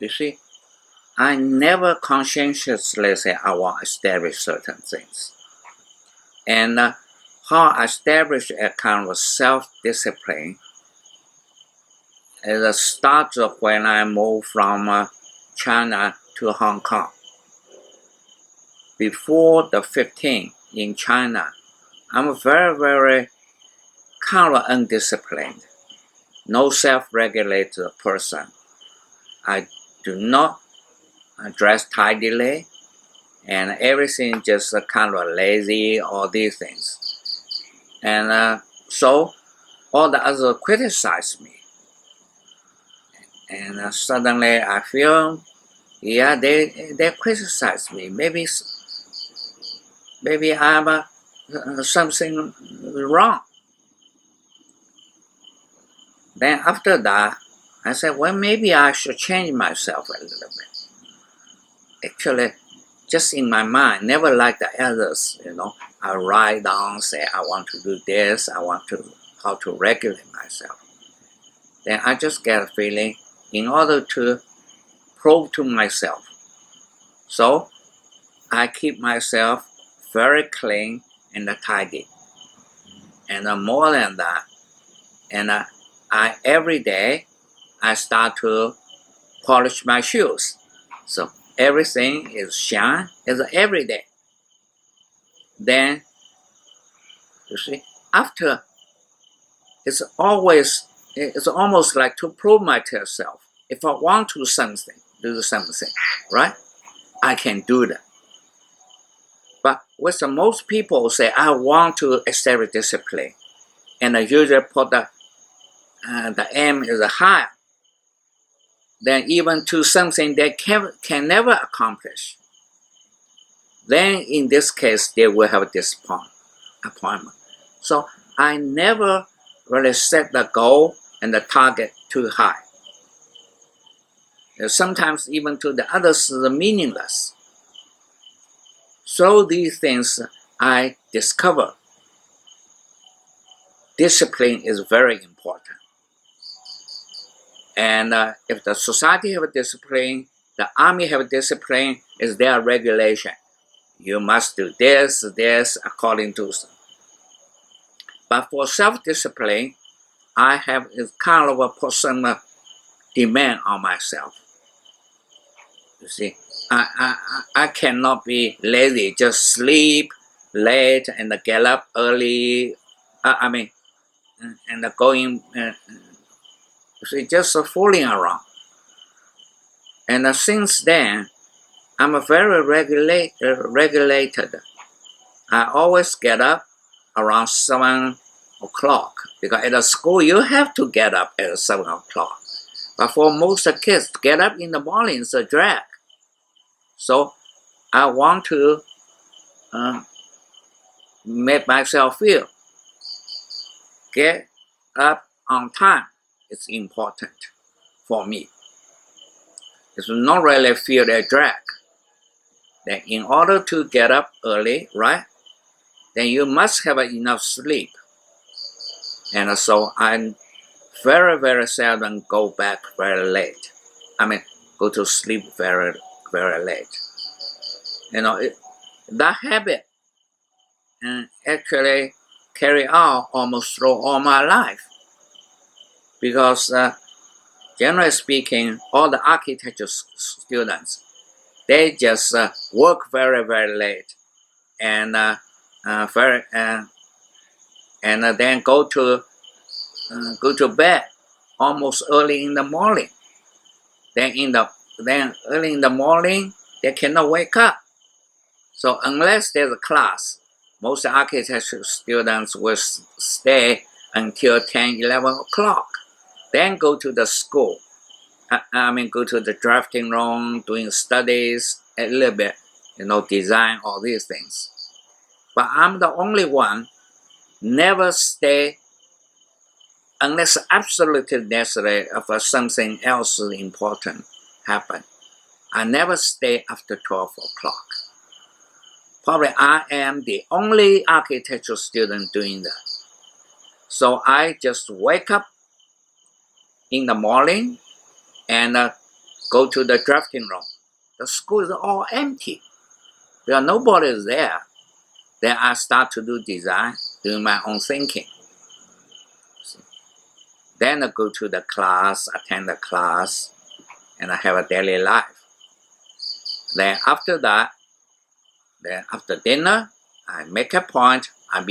You see, I never conscientiously say I want to establish certain things. And how I establish a kind of self-discipline is starts when I moved from China to Hong Kong. Before the 15 in China, I'm a very, very kind of undisciplined, no self-regulated person. I do not dress tidily, and everything just kind of lazy, all these things. And so all the others criticize me. And suddenly I feel, yeah, they criticize me. Maybe I'm something wrong. Then after that, I said, well, maybe I should change myself a little bit. Actually, just in my mind, never like the others, I write down, say, I want to do this, how to regulate myself. Then I just get a feeling in order to prove to myself. So I keep myself very clean and tidy. And more than that, and I every day I start to polish my shoes. So everything is shine, is every day. Then, you see, after, it's almost like to prove myself. If I want to do something, right? I can do that. But with most people say, I want to establish discipline. And I usually put the aim is high. Then even to something they can never accomplish. Then in this case, they will have a disappointment. So I never really set the goal and the target too high. Sometimes even to the others is meaningless. So these things I discover. Discipline is very important. And if the society have a discipline, the army have a discipline, is their regulation. You must do this according to. But for self-discipline, I have kind of a personal demand on myself. You see, I cannot be lazy, just sleep late and get up early. And going, you see, just fooling around. And since then, I'm very regulated. I always get up around 7 o'clock because at the school you have to get up at 7 o'clock. But for most kids, get up in the morning is a drag. So I want to make myself feel get up on time is important for me. It's not really feel a drag. Then in order to get up early, right, then you must have enough sleep. And so I very, very seldom go back very late. Go to sleep very, very late. That habit actually carry out almost through all my life. Because generally speaking, all the architecture students, they just work very, very late, and then go to bed almost early in the morning. Then early in the morning, they cannot wake up. So unless there's a class, most architecture students will stay until 10, 11 o'clock. Then go to the school. Go to the drafting room, doing studies a little bit, design, all these things. But I'm the only one, never stay unless absolutely necessary for something else important happen. I never stay after 12 o'clock. Probably I am the only architecture student doing that. So I just wake up in the morning and go to the drafting room. The school is all empty. Because nobody is there. Then I start to do design, doing my own thinking. Then I go to the class, attend the class, and I have a daily life. Then after that, then after dinner, I make a point, I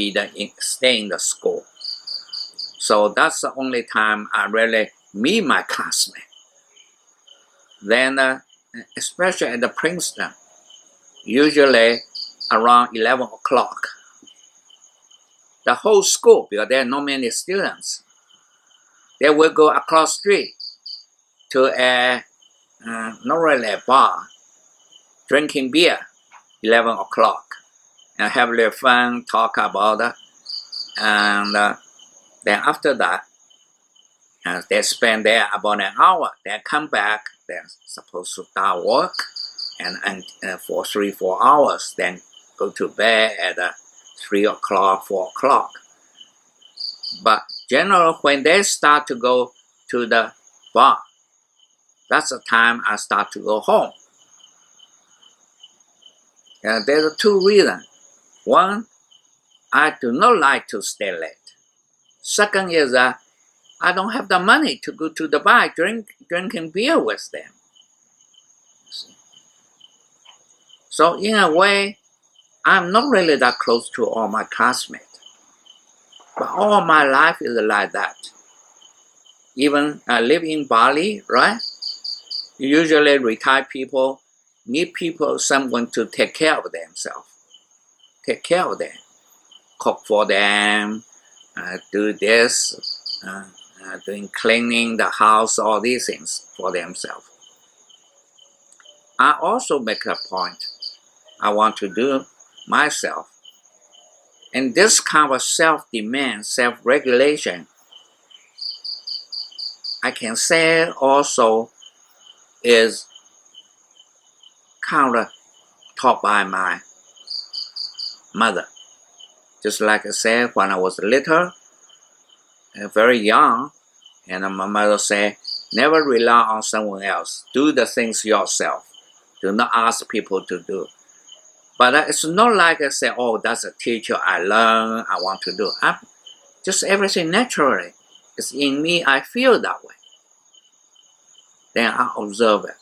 stay in the school. So that's the only time I really meet my classmates. Then, especially at the Princeton, usually around 11 o'clock, the whole school, because there are not many students, they will go across the street to not really a bar, drinking beer, 11 o'clock, and have their fun, talk about it. And then after that, they spend there about an hour. They come back, they're supposed to start work, and for 3-4 hours, then go to bed at 3 o'clock, 4 o'clock. But generally, when they start to go to the bar, that's the time I start to go home. There's two reasons. One, I do not like to stay late. Second is that I don't have the money to go to the bar drinking beer with them. So in a way, I'm not really that close to all my classmates. But all my life is like that. Even I live in Bali, right? Usually retired people need someone to take care of themselves. Take care of them. Cook for them, do this, doing cleaning the house, all these things for themselves. I also make a point I want to do myself. And this kind of self-demand, self-regulation, I can say also is kind of taught by my mother. Just like I said, when I was little, very young, and my mother said, never rely on someone else. Do the things yourself. Do not ask people to do. But it's not like I say, oh, that's a teacher I learn, I want to do. Just everything naturally. It's in me, I feel that way. Then I observe it.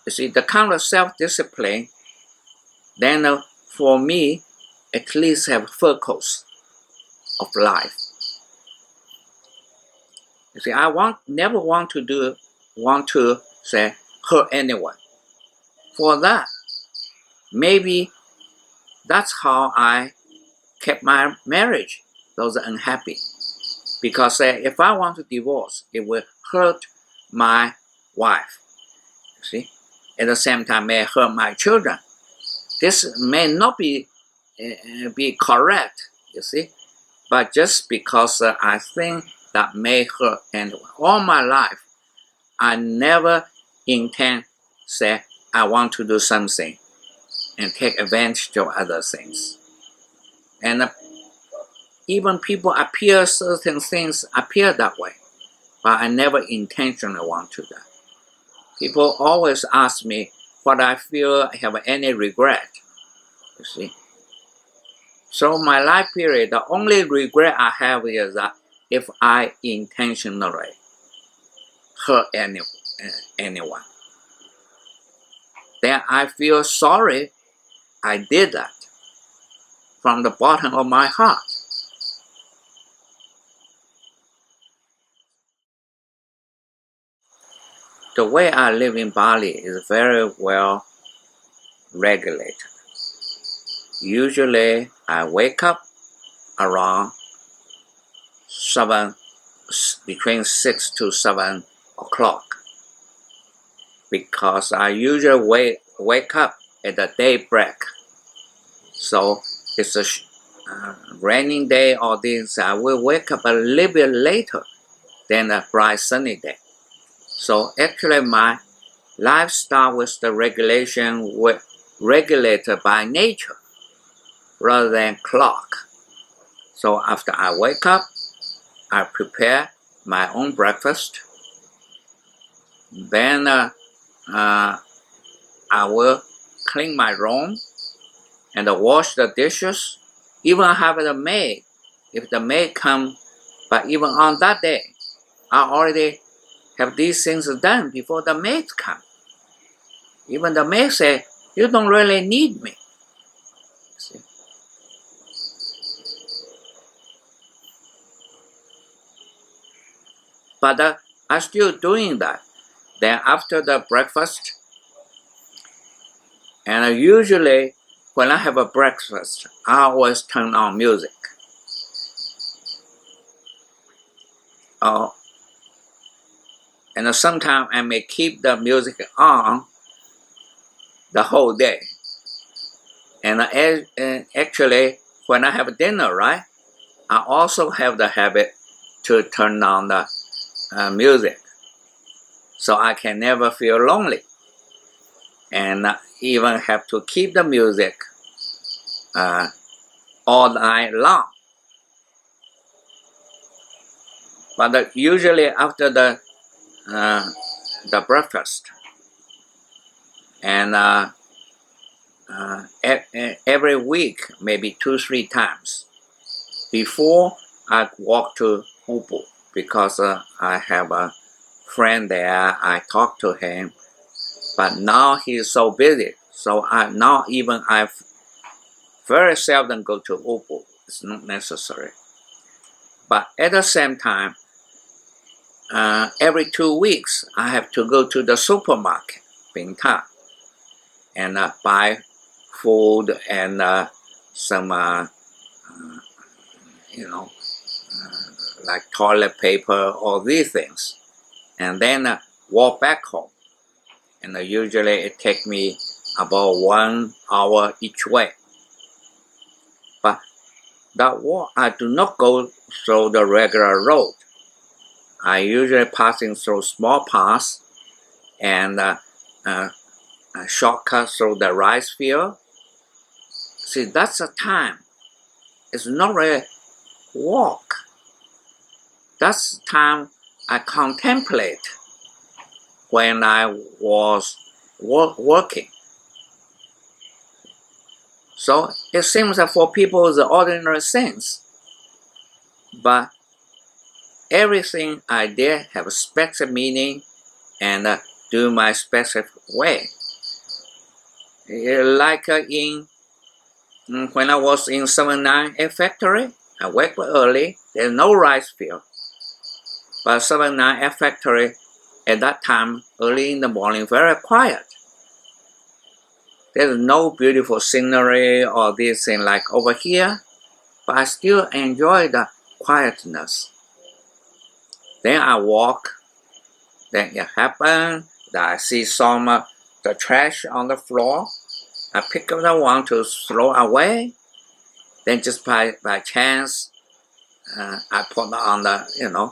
You see, the kind of self-discipline, then for me, at least have focus of life. You see, I never want to say hurt anyone. For that, maybe that's how I kept my marriage. Those are unhappy. Because if I want to divorce, it will hurt my wife. You see, at the same time, may hurt my children. This may not be correct. You see, but just because I think that may hurt anyone. All my life, I never intend say I want to do something and take advantage of other things. And even people certain things appear that way, but I never intentionally want to do that. People always ask me what I feel I have any regret, you see. So my life period, the only regret I have is that if I intentionally hurt anyone, then I feel sorry I did that from the bottom of my heart. The way I live in Bali is very well regulated. Usually I wake up around between 6 to 7 o'clock, because I usually wake up at the daybreak. So it's a raining day or this, I will wake up a little bit later than a bright sunny day. So actually my lifestyle with the regulation regulated by nature rather than clock. So after I wake up, I prepare my own breakfast. Then I will clean my room and wash the dishes. Even have the maid. If the maid come, but even on that day, I already have these things done before the maid come. Even the maid say, "You don't really need me." See? But I'm still doing that. Then after the breakfast, and usually when I have a breakfast, I always turn on music. And sometimes I may keep the music on the whole day. And actually, when I have dinner, right, I also have the habit to turn on the music, so I can never feel lonely, and even have to keep the music all night long. But usually after the breakfast, and every week, maybe 2-3 times, before I walk to Ubud, because I have a friend there. I talk to him, but now he's so busy, so I very seldom go to Ubud. It's not necessary. But at the same time, every 2 weeks, I have to go to the supermarket, Bingta, and buy food and some, like toilet paper, all these things, and then walk back home. And usually it takes me about 1 hour each way. But that walk, I do not go through the regular road. I usually passing through small paths and a shortcut through the rice field. See, that's the time. It's not really walk. That's the time I contemplate when I was working. So it seems that for people it's ordinary things, but everything I did have a special meaning and do my specific way. Like when I was in 798 factory, I wake up early. There's no rice field, but 798 factory at that time, early in the morning, very quiet. There's no beautiful scenery or this thing like over here, but I still enjoy the quietness. Then I walk. Then it happens that I see some the trash on the floor. I pick up the one to throw away. Then just by chance, I put on the,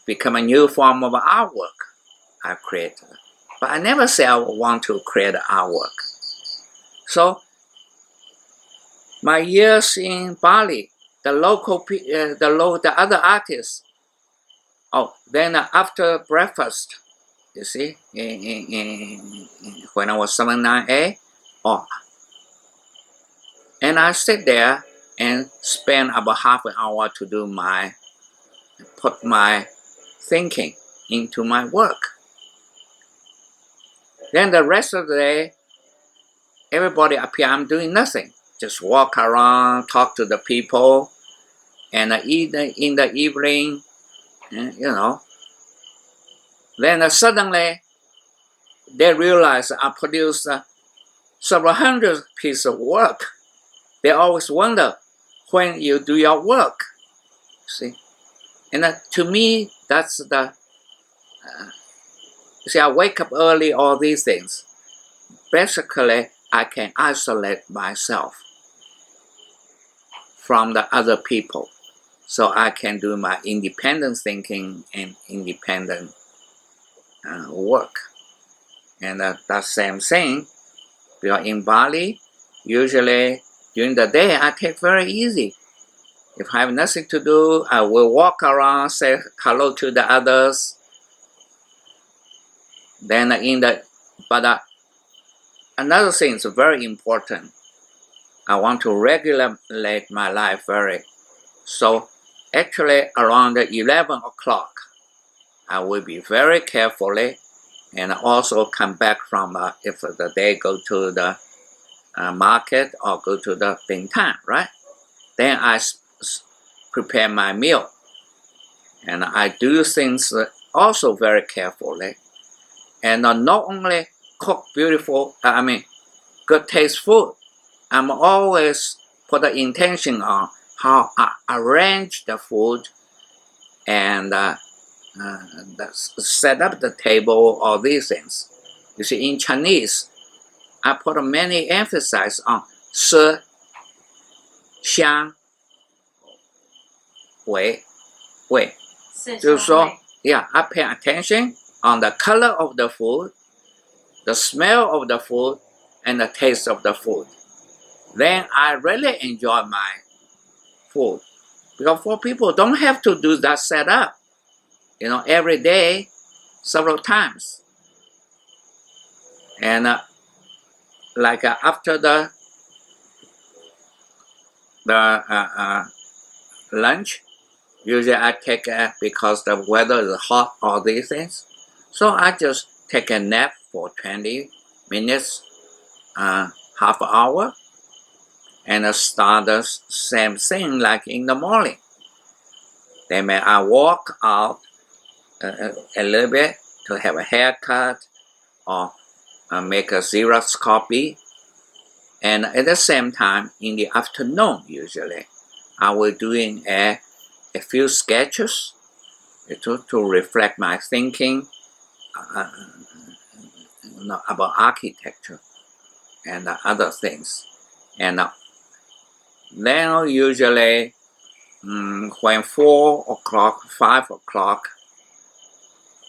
become a new form of artwork I created. But I never say I want to create artwork. So my years in Bali, the other artists. Then after breakfast, you see, when I was 798, and I sit there and spend about half an hour to put my thinking into my work. Then the rest of the day, everybody up here, I'm doing nothing. Just walk around, talk to the people, and eat in the evening, Then suddenly, they realize I produce several hundred pieces of work. They always wonder when you do your work. See, and to me, that's the. I wake up early. All these things. Basically, I can isolate myself from the other people, so I can do my independent thinking and independent work. And that same thing, because in Bali, usually during the day, I take very easy. If I have nothing to do, I will walk around, say hello to the others. Then another thing is very important. I want to regulate my life so actually around 11 o'clock, I will be very carefully and also come back from, if the day go to the market or go to the Bingtan, right? Then I prepare my meal. And I do things also very carefully. And not only cook good taste food, I'm always put the intention on how I arrange the food and set up the table, all these things. You see, in Chinese, I put many emphasis on 色, 香, 味, 味. 就是说, I pay attention on the color of the food, the smell of the food, and the taste of the food. Then I really enjoy my food. Because for people don't have to do that setup, every day, several times. And after the lunch, usually I take because the weather is hot, all these things. So I just take a nap for 20 minutes, half hour, and start the same thing like in the morning. Then I walk out a little bit to have a haircut or make a Xerox copy. And at the same time, in the afternoon, usually, I will doing a few sketches to reflect my thinking about architecture and other things. And then usually when 4 o'clock, 5 o'clock,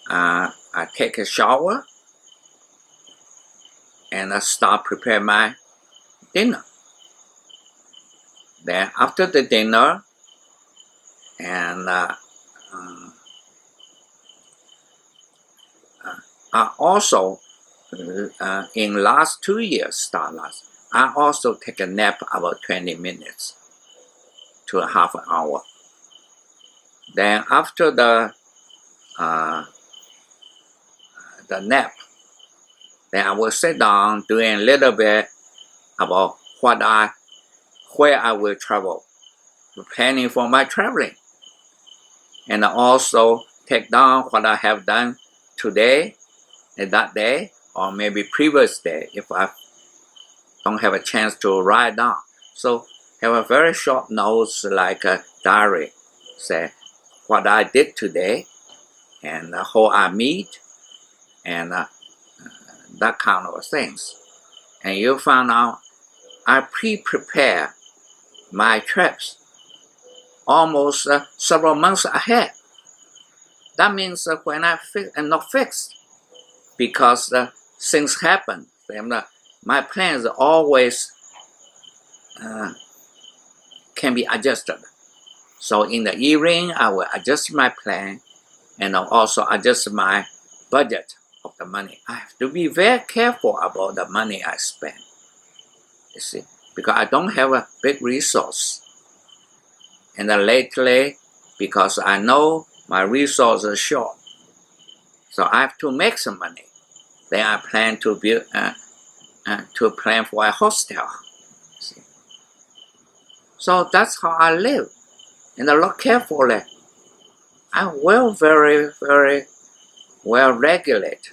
I take a shower and I start prepare my dinner. Then after the dinner, and I also, in last 2 years, I also take a nap about 20 minutes to a half an hour. Then after the nap, then I will sit down doing a little bit about where I will travel, planning for my traveling, and also take down what I have done today and that day, or maybe previous day if I don't have a chance to write down. So have a very short notes like a diary, say what I did today and who I meet and that kind of things. And you find out I pre-prepare my trips almost several months ahead. That means when I not fixed, because things happen. My plans always can be adjusted. So in the evening, I will adjust my plan and also adjust my budget of the money. I have to be very careful about the money I spend. You see, because I don't have a big resource. And then lately, because I know my resources are short, so I have to make some money. Then I plan to build, plan for a hostel. See? So that's how I live, and I look carefully. I will very, very well regulate.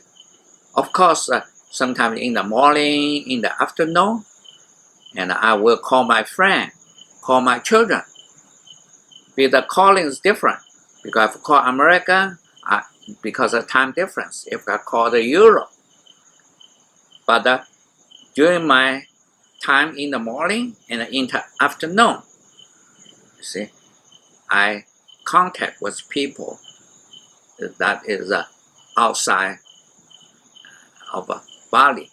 Of course, sometimes in the morning, in the afternoon, and I will call my friend, call my children. The calling is different. Because if I call America, because of time difference. If I call the Europe. But during my time in the morning and in the afternoon, you see, I contact with people that is outside of Bali.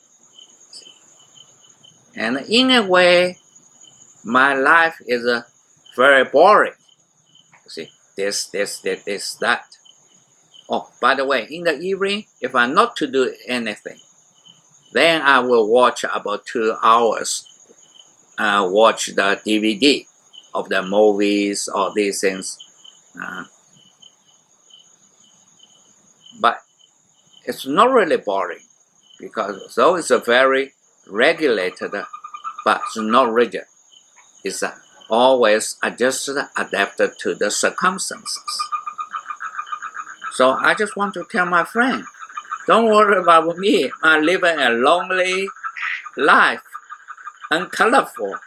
And in a way, my life is very boring. You see, this, that. Oh, by the way, in the evening, if I'm not to do anything, then I will watch about 2 hours. Watch the DVD of the movies or these things. But it's not really boring because though it's a very regulated, but it's not rigid. It's always adjusted, adapted to the circumstances. So I just want to tell my friend, don't worry about me. I'm living a lonely life, uncolorful.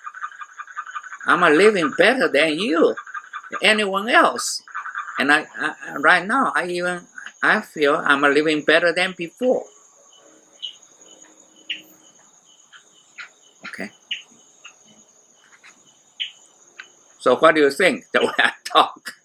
I'm living better than you, anyone else. And right now, I feel I'm living better than before. Okay. So what do you think the way I talk?